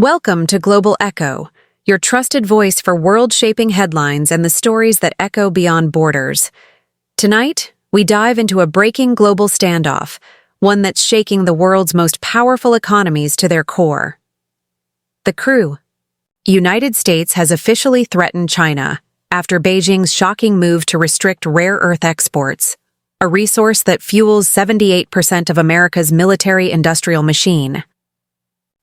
Welcome to Global Echo, your trusted voice for world-shaping headlines and the stories that echo beyond borders. Tonight, we dive into a breaking global standoff, one that's shaking the world's most powerful economies to their core. The crew. United States has officially threatened China after Beijing's shocking move to restrict rare earth exports, a resource that fuels 78% of America's military-industrial machine.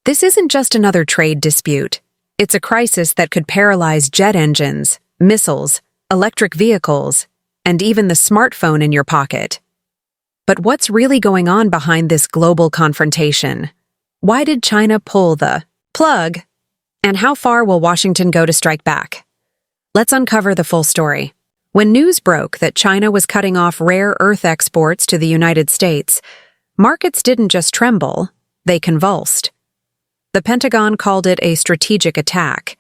This isn't just another trade dispute. It's a crisis that could paralyze jet engines, missiles, electric vehicles, and even the smartphone in your pocket. But what's really going on behind this global confrontation? Why did China pull the plug? And how far will Washington go to strike back? Let's uncover the full story. When news broke that China was cutting off rare earth exports to the United States, markets didn't just tremble, they convulsed. The Pentagon called it a strategic attack.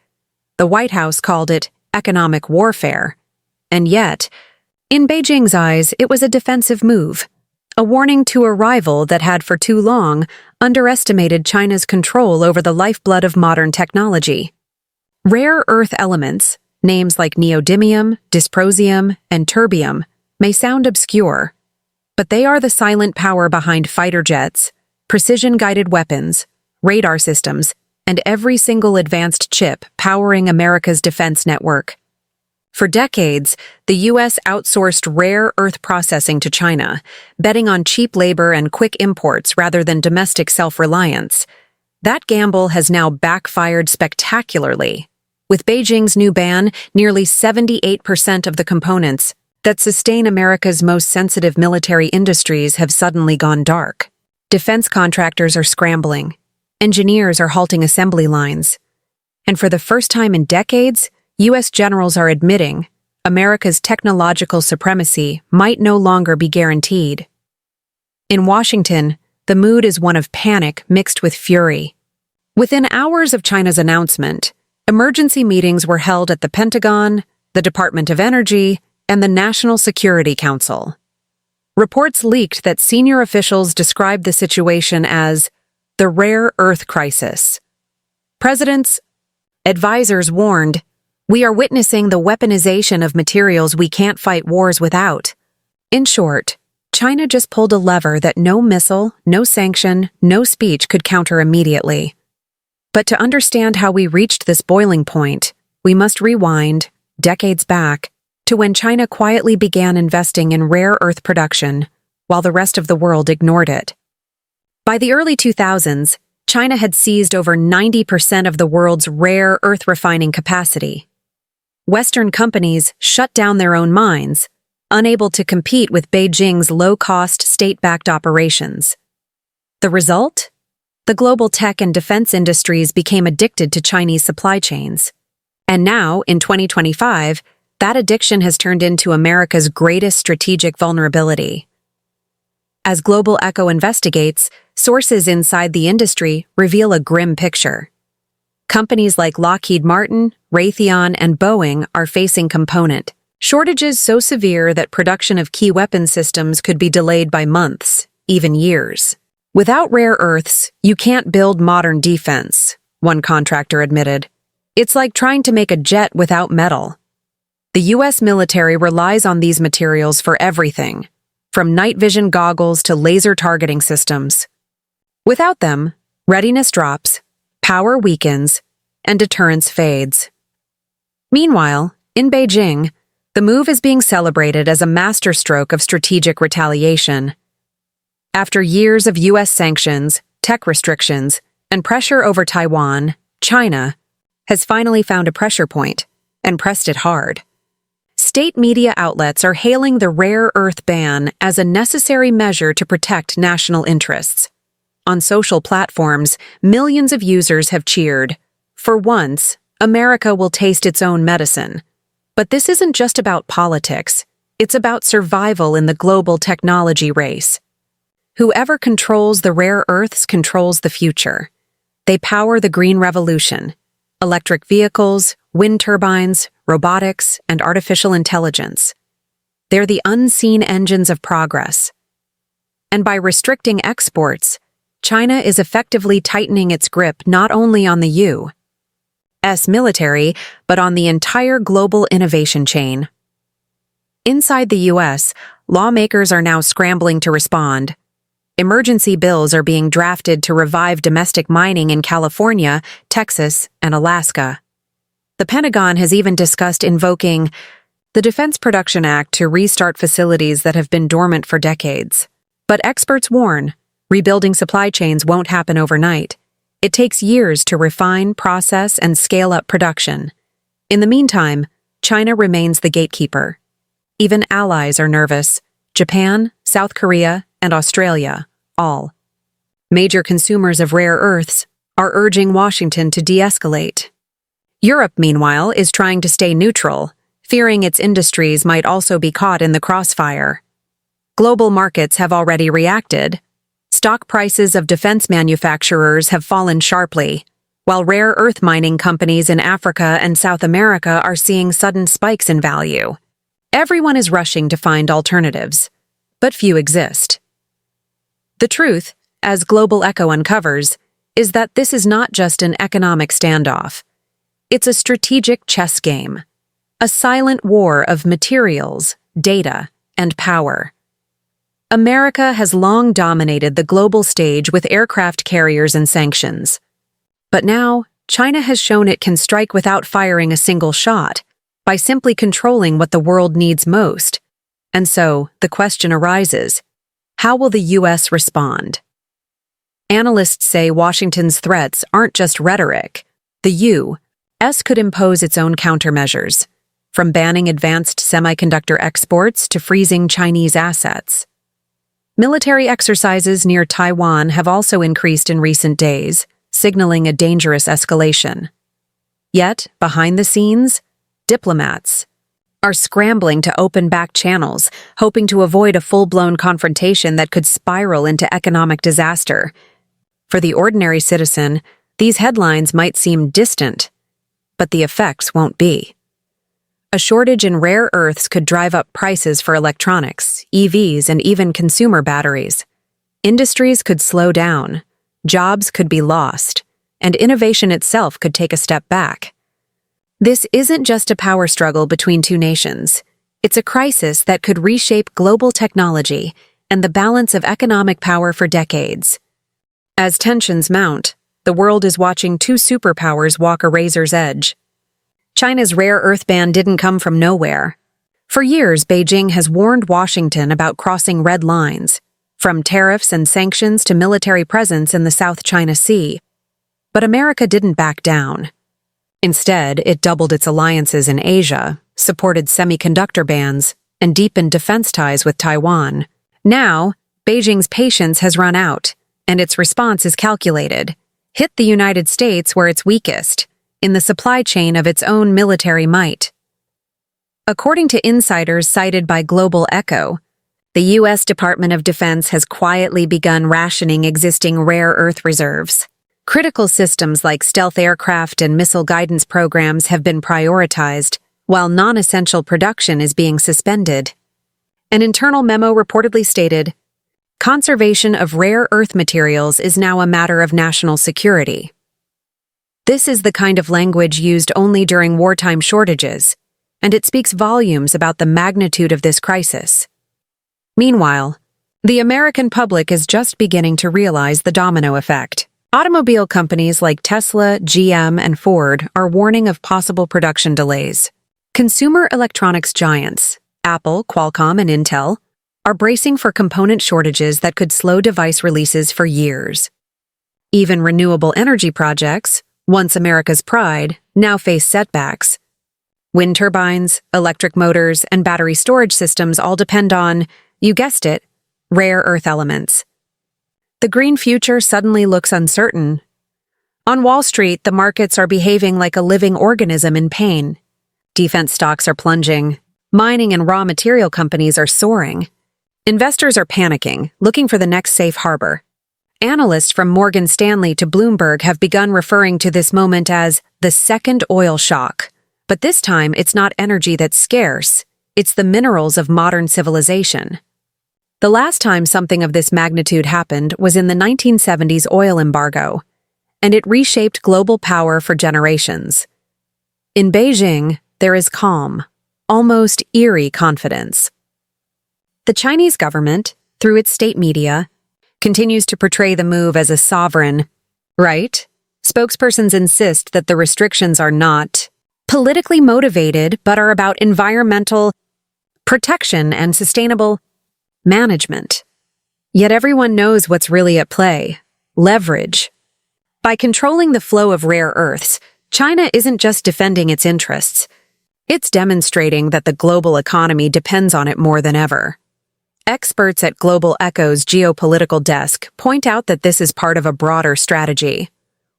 The White House called it economic warfare. And yet, in Beijing's eyes, it was a defensive move, a warning to a rival that had for too long underestimated China's control over the lifeblood of modern technology. Rare earth elements, names like neodymium, dysprosium, and terbium, may sound obscure, but they are the silent power behind fighter jets, precision-guided weapons, radar systems, and every single advanced chip powering America's defense network. For decades, the U.S. outsourced rare earth processing to China, betting on cheap labor and quick imports rather than domestic self-reliance. That gamble has now backfired spectacularly. With Beijing's new ban, nearly 78% of the components that sustain America's most sensitive military industries have suddenly gone dark. Defense contractors are scrambling. Engineers are halting assembly lines. And for the first time in decades, U.S. generals are admitting America's technological supremacy might no longer be guaranteed. In Washington, the mood is one of panic mixed with fury. Within hours of China's announcement, emergency meetings were held at the Pentagon, the Department of Energy, and the National Security Council. Reports leaked that senior officials described the situation as the rare earth crisis. President's advisors warned, "We are witnessing the weaponization of materials we can't fight wars without." In short, China just pulled a lever that no missile, no sanction, no speech could counter immediately. But to understand how we reached this boiling point, we must rewind, decades back, to when China quietly began investing in rare earth production, while the rest of the world ignored it. By the early 2000s, China had seized over 90% of the world's rare earth refining capacity. Western companies shut down their own mines, unable to compete with Beijing's low-cost state-backed operations. The result? The global tech and defense industries became addicted to Chinese supply chains. And now, in 2025, that addiction has turned into America's greatest strategic vulnerability. As Global Echo investigates, sources inside the industry reveal a grim picture. Companies like Lockheed Martin, Raytheon, and Boeing are facing component shortages so severe that production of key weapon systems could be delayed by months, even years. "Without rare earths, you can't build modern defense," one contractor admitted. "It's like trying to make a jet without metal." The U.S. military relies on these materials for everything, from night vision goggles to laser targeting systems. Without them, readiness drops, power weakens, and deterrence fades. Meanwhile, in Beijing, the move is being celebrated as a masterstroke of strategic retaliation. After years of U.S. sanctions, tech restrictions, and pressure over Taiwan, China has finally found a pressure point and pressed it hard. State media outlets are hailing the rare earth ban as a necessary measure to protect national interests. On social platforms, millions of users have cheered, "For once, America will taste its own medicine." But this isn't just about politics. It's about survival in the global technology race. Whoever controls the rare earths controls the future. They power the green revolution, electric vehicles, wind turbines, robotics, and artificial intelligence. They're the unseen engines of progress. And by restricting exports, China is effectively tightening its grip not only on the U.S. military, but on the entire global innovation chain. Inside the U.S., lawmakers are now scrambling to respond. Emergency bills are being drafted to revive domestic mining in California, Texas, and Alaska. The Pentagon has even discussed invoking the Defense Production Act to restart facilities that have been dormant for decades. But experts warn, rebuilding supply chains won't happen overnight. It takes years to refine, process, and scale up production. In the meantime, China remains the gatekeeper. Even allies are nervous. Japan, South Korea, and Australia, all. Major consumers of rare earths are urging Washington to de-escalate. Europe, meanwhile, is trying to stay neutral, fearing its industries might also be caught in the crossfire. Global markets have already reacted. Stock prices of defense manufacturers have fallen sharply, while rare earth mining companies in Africa and South America are seeing sudden spikes in value. Everyone is rushing to find alternatives, but few exist. The truth, as Global Echo uncovers, is that this is not just an economic standoff. It's a strategic chess game, a silent war of materials, data, and power. America has long dominated the global stage with aircraft carriers and sanctions. But now, China has shown it can strike without firing a single shot, by simply controlling what the world needs most. And so, the question arises, how will the U.S. respond? Analysts say Washington's threats aren't just rhetoric. The U.S. could impose its own countermeasures, from banning advanced semiconductor exports to freezing Chinese assets. Military exercises near Taiwan have also increased in recent days, signaling a dangerous escalation. Yet, behind the scenes, diplomats are scrambling to open back channels, hoping to avoid a full-blown confrontation that could spiral into economic disaster. For the ordinary citizen, these headlines might seem distant, but the effects won't be. A shortage in rare earths could drive up prices for electronics, EVs, and even consumer batteries. Industries could slow down, jobs could be lost, and innovation itself could take a step back. This isn't just a power struggle between two nations. It's a crisis that could reshape global technology and the balance of economic power for decades. As tensions mount, the world is watching two superpowers walk a razor's edge. China's rare earth ban didn't come from nowhere. For years, Beijing has warned Washington about crossing red lines, from tariffs and sanctions to military presence in the South China Sea. But America didn't back down. Instead, it doubled its alliances in Asia, supported semiconductor bans, and deepened defense ties with Taiwan. Now, Beijing's patience has run out, and its response is calculated. Hit the United States where it's weakest, in the supply chain of its own military might. According to insiders cited by Global Echo, the U.S. Department of Defense has quietly begun rationing existing rare earth reserves. Critical systems like stealth aircraft and missile guidance programs have been prioritized, while non-essential production is being suspended. An internal memo reportedly stated, "Conservation of rare earth materials is now a matter of national security." This is the kind of language used only during wartime shortages, and it speaks volumes about the magnitude of this crisis. Meanwhile, the American public is just beginning to realize the domino effect. Automobile companies like Tesla, GM, and Ford are warning of possible production delays. Consumer electronics giants, Apple, Qualcomm, and Intel, are bracing for component shortages that could slow device releases for years. Even renewable energy projects, once America's pride, now face setbacks. Wind turbines, electric motors, and battery storage systems all depend on, you guessed it, rare earth elements. The green future suddenly looks uncertain. On Wall Street, the markets are behaving like a living organism in pain. Defense stocks are plunging. Mining and raw material companies are soaring. Investors are panicking, looking for the next safe harbor. Analysts from Morgan Stanley to Bloomberg have begun referring to this moment as the second oil shock. But this time, it's not energy that's scarce. It's the minerals of modern civilization. The last time something of this magnitude happened was in the 1970s oil embargo, and it reshaped global power for generations. In Beijing, there is calm, almost eerie confidence. The Chinese government, through its state media, continues to portray the move as a sovereign right. Spokespersons insist that the restrictions are not politically motivated but are about environmental protection and sustainable management. Yet everyone knows what's really at play: leverage. By controlling the flow of rare earths, China isn't just defending its interests. It's demonstrating that the global economy depends on it more than ever. Experts at Global Echo's geopolitical desk point out that this is part of a broader strategy,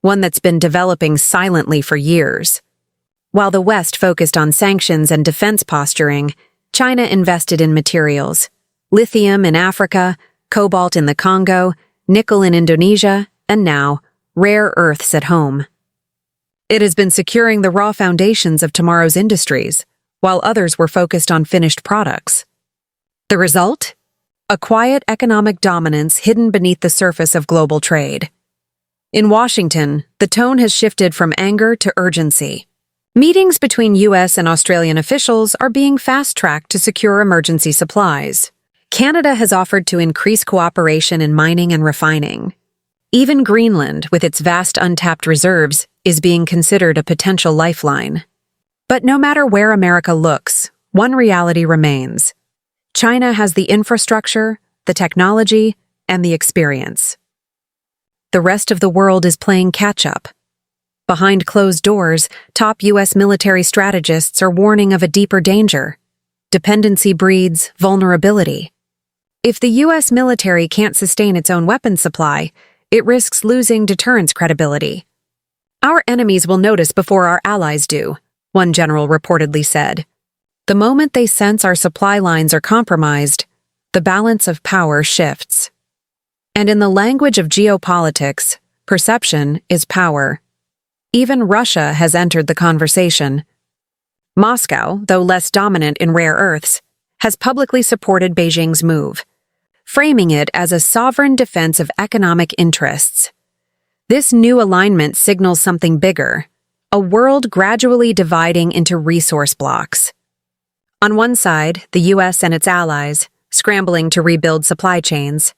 one that's been developing silently for years. While the West focused on sanctions and defense posturing, China invested in materials: lithium in Africa, cobalt in the Congo, nickel in Indonesia, and now, rare earths at home. It has been securing the raw foundations of tomorrow's industries, while others were focused on finished products. The result? A quiet economic dominance hidden beneath the surface of global trade. In Washington, the tone has shifted from anger to urgency. Meetings between U.S. and Australian officials are being fast-tracked to secure emergency supplies. Canada has offered to increase cooperation in mining and refining. Even Greenland, with its vast untapped reserves, is being considered a potential lifeline. But no matter where America looks, one reality remains: China has the infrastructure, the technology, and the experience. The rest of the world is playing catch-up. Behind closed doors, top U.S. military strategists are warning of a deeper danger. Dependency breeds vulnerability. If the U.S. military can't sustain its own weapons supply, it risks losing deterrence credibility. "Our enemies will notice before our allies do," one general reportedly said. The moment they sense our supply lines are compromised, the balance of power shifts. And in the language of geopolitics, perception is power. Even Russia has entered the conversation. Moscow, though less dominant in rare earths, has publicly supported Beijing's move, framing it as a sovereign defense of economic interests. This new alignment signals something bigger: a world gradually dividing into resource blocks. On one side, the U.S. and its allies, scrambling to rebuild supply chains.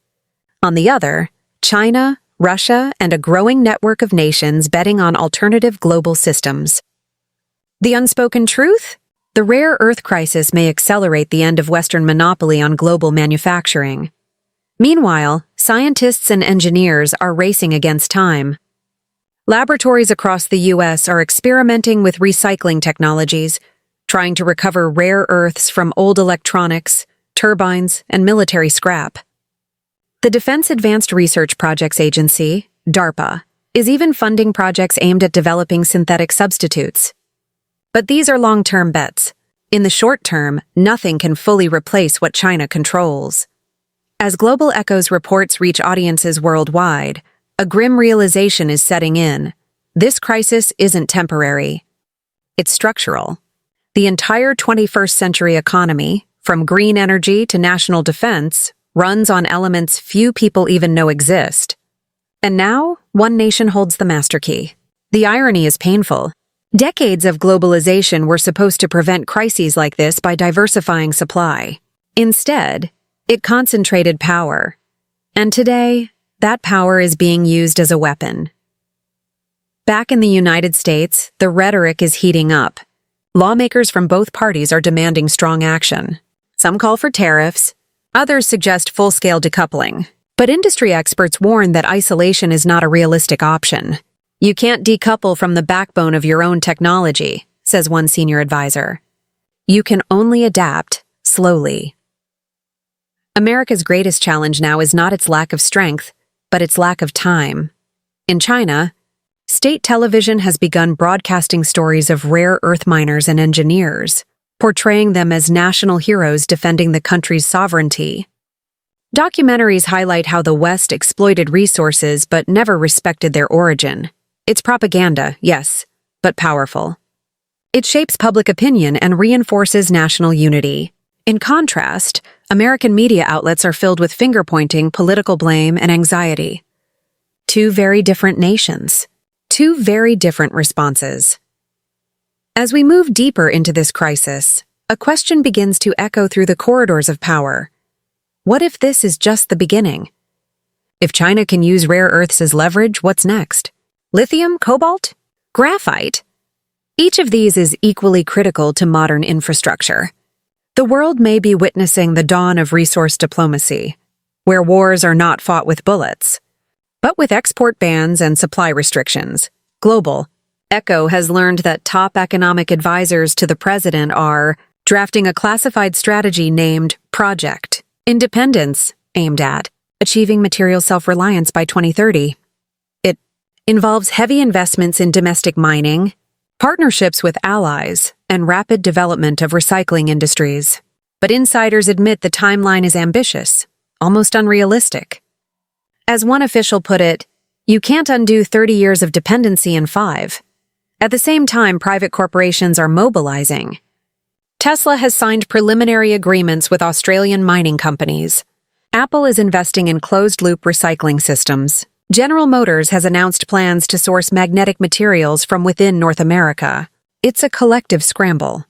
On the other, China, Russia, and a growing network of nations betting on alternative global systems. The unspoken truth? The rare earth crisis may accelerate the end of Western monopoly on global manufacturing. Meanwhile, scientists and engineers are racing against time. Laboratories across the U.S. are experimenting with recycling technologies, trying to recover rare earths from old electronics, turbines, and military scrap. The Defense Advanced Research Projects Agency, DARPA, is even funding projects aimed at developing synthetic substitutes. But these are long-term bets. In the short term, nothing can fully replace what China controls. As Global Echo's reports reach audiences worldwide, a grim realization is setting in. This crisis isn't temporary. It's structural. The entire 21st century economy, from green energy to national defense, runs on elements few people even know exist. And now, one nation holds the master key. The irony is painful. Decades of globalization were supposed to prevent crises like this by diversifying supply. Instead, it concentrated power. And today, that power is being used as a weapon. Back in the United States, the rhetoric is heating up. Lawmakers from both parties are demanding strong action. Some call for tariffs, others suggest full-scale decoupling. But industry experts warn that isolation is not a realistic option. You can't decouple from the backbone of your own technology, says one senior advisor. You can only adapt slowly. America's greatest challenge now is not its lack of strength, but its lack of time. In China, state television has begun broadcasting stories of rare earth miners and engineers, portraying them as national heroes defending the country's sovereignty. Documentaries highlight how the West exploited resources but never respected their origin. It's propaganda, yes, but powerful. It shapes public opinion and reinforces national unity. In contrast, American media outlets are filled with finger-pointing, political blame, and anxiety. Two very different nations. Two very different responses. As we move deeper into this crisis, a question begins to echo through the corridors of power. What if this is just the beginning? If China can use rare earths as leverage, what's next? Lithium, cobalt, graphite? Each of these is equally critical to modern infrastructure. The world may be witnessing the dawn of resource diplomacy, where wars are not fought with bullets, but with export bans and supply restrictions. Global. ECHO has learned that top economic advisors to the president are drafting a classified strategy named Project Independence, aimed at achieving material self-reliance by 2030. It involves heavy investments in domestic mining, partnerships with allies, and rapid development of recycling industries. But insiders admit the timeline is ambitious, almost unrealistic. As one official put it, you can't undo 30 years of dependency in 5. At the same time, private corporations are mobilizing. Tesla has signed preliminary agreements with Australian mining companies. Apple is investing in closed-loop recycling systems. General Motors has announced plans to source magnetic materials from within North America. It's a collective scramble.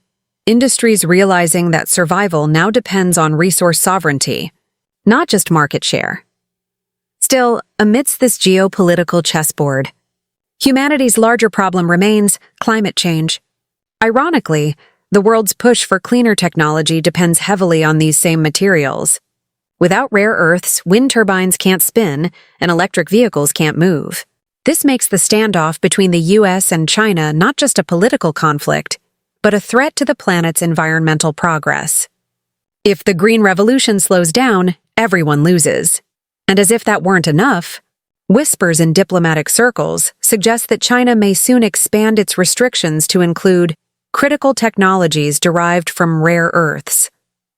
Industries realizing that survival now depends on resource sovereignty, not just market share. Still, amidst this geopolitical chessboard, humanity's larger problem remains climate change. Ironically, the world's push for cleaner technology depends heavily on these same materials. Without rare earths, wind turbines can't spin, and electric vehicles can't move. This makes the standoff between the US and China not just a political conflict, but a threat to the planet's environmental progress. If the Green Revolution slows down, everyone loses. And as if that weren't enough, whispers in diplomatic circles suggest that China may soon expand its restrictions to include critical technologies derived from rare earths.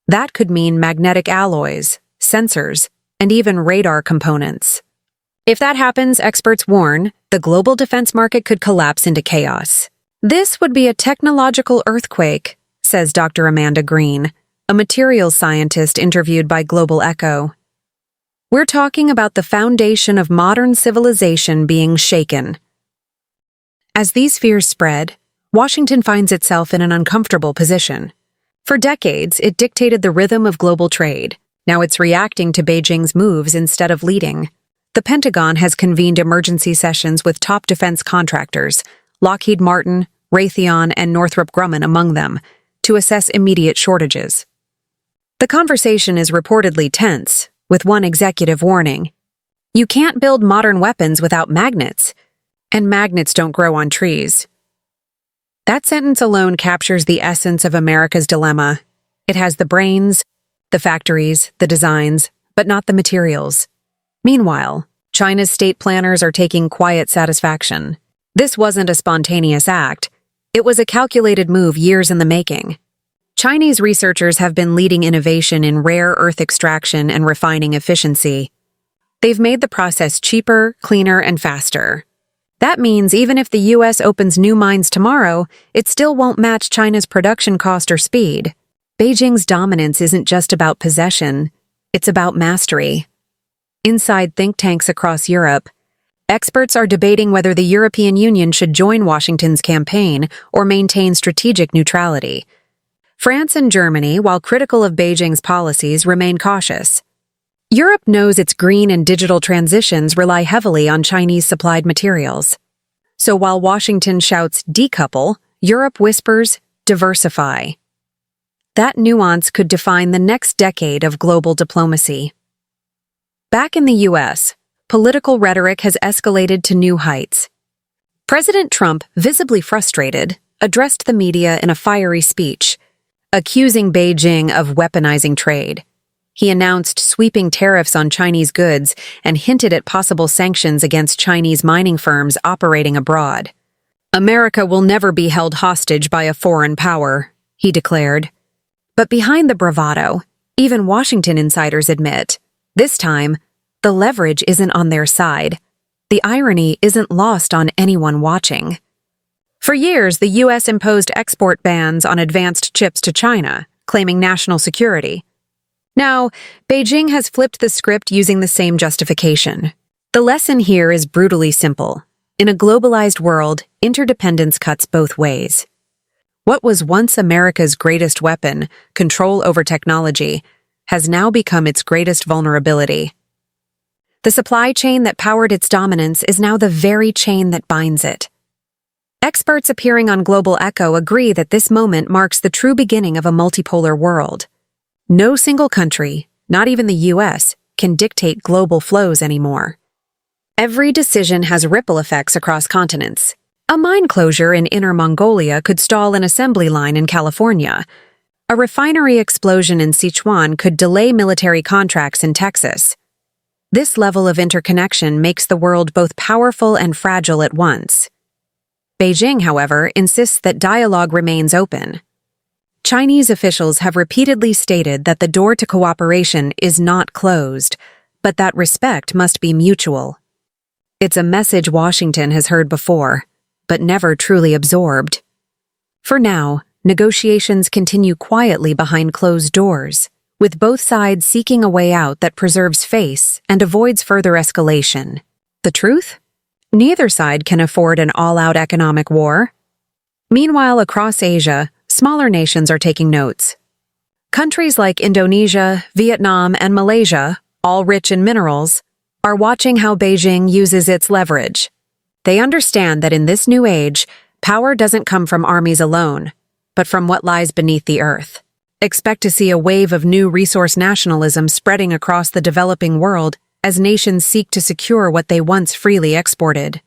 That could mean magnetic alloys, sensors, and even radar components. If that happens, experts warn, the global defense market could collapse into chaos. This would be a technological earthquake, says Dr. Amanda Green, a materials scientist interviewed by Global Echo. We're talking about the foundation of modern civilization being shaken. As these fears spread, Washington finds itself in an uncomfortable position. For decades, it dictated the rhythm of global trade. Now it's reacting to Beijing's moves instead of leading. The Pentagon has convened emergency sessions with top defense contractors, Lockheed Martin, Raytheon, and Northrop Grumman among them, to assess immediate shortages. The conversation is reportedly tense, with one executive warning, "You can't build modern weapons without magnets, and magnets don't grow on trees." That sentence alone captures the essence of America's dilemma. It has the brains, the factories, the designs, but not the materials. Meanwhile, China's state planners are taking quiet satisfaction. This wasn't a spontaneous act. It was a calculated move years in the making. Chinese researchers have been leading innovation in rare earth extraction and refining efficiency. They've made the process cheaper, cleaner, and faster. That means even if the US opens new mines tomorrow, it still won't match China's production cost or speed. Beijing's dominance isn't just about possession, it's about mastery. Inside think tanks across Europe, experts are debating whether the European Union should join Washington's campaign or maintain strategic neutrality. France and Germany, while critical of Beijing's policies, remain cautious. Europe knows its green and digital transitions rely heavily on Chinese-supplied materials. So while Washington shouts decouple, Europe whispers diversify. That nuance could define the next decade of global diplomacy. Back in the US, political rhetoric has escalated to new heights. President Trump, visibly frustrated, addressed the media in a fiery speech, accusing Beijing of weaponizing trade. He announced sweeping tariffs on Chinese goods and hinted at possible sanctions against Chinese mining firms operating abroad. "America will never be held hostage by a foreign power," he declared. But behind the bravado, even Washington insiders admit, this time, the leverage isn't on their side. The irony isn't lost on anyone watching. For years, the US imposed export bans on advanced chips to China, claiming national security. Now, Beijing has flipped the script using the same justification. The lesson here is brutally simple. In a globalized world, interdependence cuts both ways. What was once America's greatest weapon, control over technology, has now become its greatest vulnerability. The supply chain that powered its dominance is now the very chain that binds it. Experts appearing on Global Echo agree that this moment marks the true beginning of a multipolar world. No single country, not even the US, can dictate global flows anymore. Every decision has ripple effects across continents. A mine closure in Inner Mongolia could stall an assembly line in California. A refinery explosion in Sichuan could delay military contracts in Texas. This level of interconnection makes the world both powerful and fragile at once. Beijing, however, insists that dialogue remains open. Chinese officials have repeatedly stated that the door to cooperation is not closed, but that respect must be mutual. It's a message Washington has heard before, but never truly absorbed. For now, negotiations continue quietly behind closed doors, with both sides seeking a way out that preserves face and avoids further escalation. The truth? Neither side can afford an all-out economic war. Meanwhile, across Asia, smaller nations are taking notes. Countries like Indonesia, Vietnam, and Malaysia, all rich in minerals, are watching how Beijing uses its leverage. They understand that in this new age, power doesn't come from armies alone, but from what lies beneath the earth. Expect to see a wave of new resource nationalism spreading across the developing world as nations seek to secure what they once freely exported.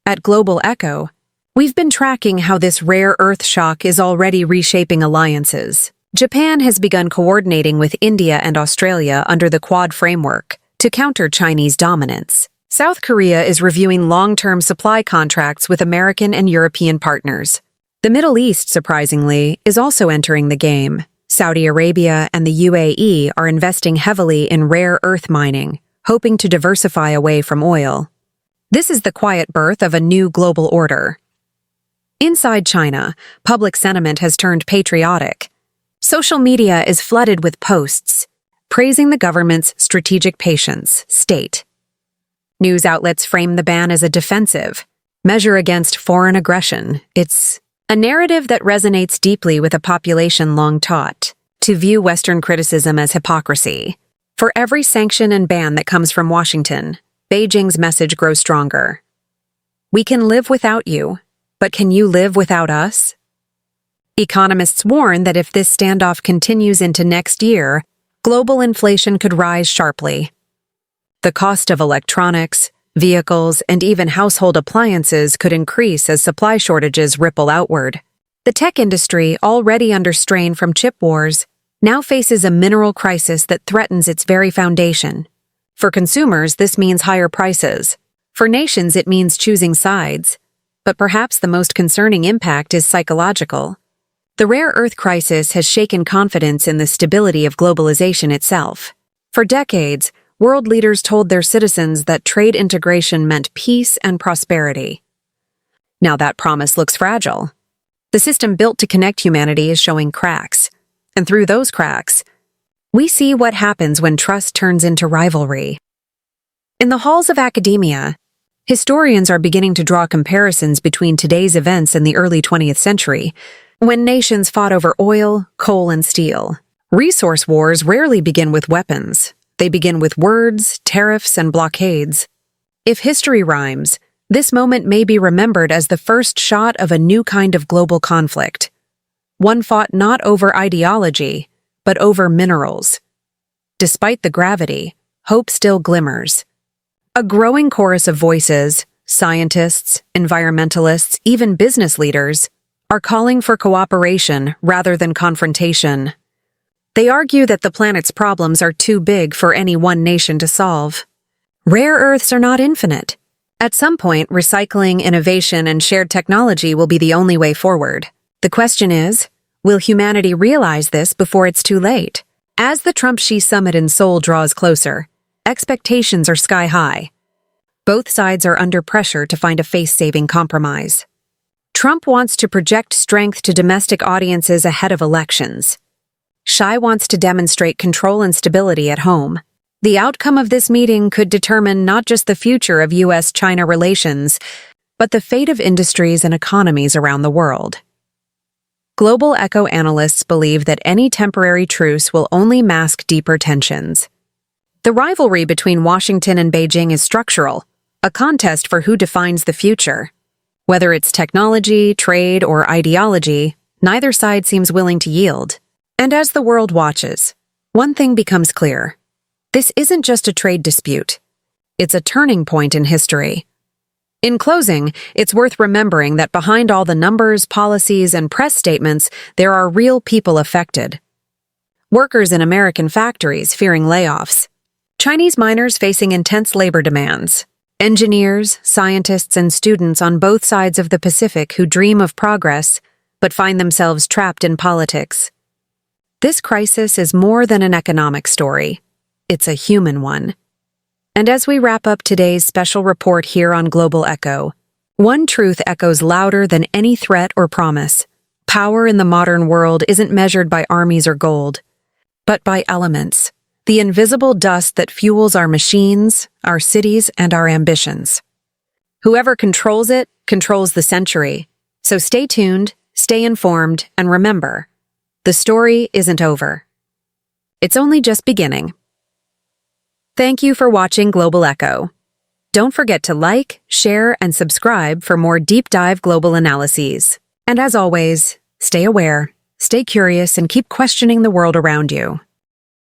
At Global Echo, we've been tracking how this rare earth shock is already reshaping alliances. Japan has begun coordinating with India and Australia under the Quad framework to counter Chinese dominance. South Korea is reviewing long-term supply contracts with American and European partners. The Middle East, surprisingly, is also entering the game. Saudi Arabia and the UAE are investing heavily in rare earth mining, hoping to diversify away from oil. This is the quiet birth of a new global order. Inside China, public sentiment has turned patriotic. Social media is flooded with posts praising the government's strategic patience, state. News outlets frame the ban as a defensive measure against foreign aggression. It's a narrative that resonates deeply with a population long taught to view Western criticism as hypocrisy. For every sanction and ban that comes from Washington, Beijing's message grows stronger. We can live without you, but can you live without us? Economists warn that if this standoff continues into next year, global inflation could rise sharply. The cost of electronics, vehicles, and even household appliances could increase as supply shortages ripple outward. The tech industry, already under strain from chip wars, now faces a mineral crisis that threatens its very foundation. For consumers, this means higher prices. For nations, it means choosing sides. But perhaps the most concerning impact is psychological. The rare earth crisis has shaken confidence in the stability of globalization itself. For decades, world leaders told their citizens that trade integration meant peace and prosperity. Now that promise looks fragile. The system built to connect humanity is showing cracks. And through those cracks, we see what happens when trust turns into rivalry. In the halls of academia, historians are beginning to draw comparisons between today's events and the early 20th century, when nations fought over oil, coal, and steel. Resource wars rarely begin with weapons. They begin with words, tariffs, and blockades. If history rhymes, this moment may be remembered as the first shot of a new kind of global conflict. One fought not over ideology, but over minerals. Despite the gravity, hope still glimmers. A growing chorus of voices, scientists, environmentalists, even business leaders, are calling for cooperation rather than confrontation. They argue that the planet's problems are too big for any one nation to solve. Rare earths are not infinite. At some point, recycling, innovation, and shared technology will be the only way forward. The question is, will humanity realize this before it's too late? As the Trump-Xi summit in Seoul draws closer, expectations are sky high. Both sides are under pressure to find a face-saving compromise. Trump wants to project strength to domestic audiences ahead of elections. Xi wants to demonstrate control and stability at home. The outcome of this meeting could determine not just the future of U.S.-China relations, but the fate of industries and economies around the world. Global Echo analysts believe that any temporary truce will only mask deeper tensions. The rivalry between Washington and Beijing is structural, a contest for who defines the future. Whether it's technology, trade, or ideology, neither side seems willing to yield. And as the world watches, one thing becomes clear. This isn't just a trade dispute. It's a turning point in history. In closing, it's worth remembering that behind all the numbers, policies, and press statements, there are real people affected. Workers in American factories fearing layoffs. Chinese miners facing intense labor demands. Engineers, scientists, and students on both sides of the Pacific who dream of progress, but find themselves trapped in politics. This crisis is more than an economic story. It's a human one. And as we wrap up today's special report here on Global Echo, one truth echoes louder than any threat or promise. Power in the modern world isn't measured by armies or gold, but by elements, the invisible dust that fuels our machines, our cities, and our ambitions. Whoever controls it, controls the century. So stay tuned, stay informed, and remember, the story isn't over. It's only just beginning. Thank you for watching Global Echo. Don't forget to like, share, and subscribe for more deep dive global analyses. And as always, stay aware, stay curious, and keep questioning the world around you.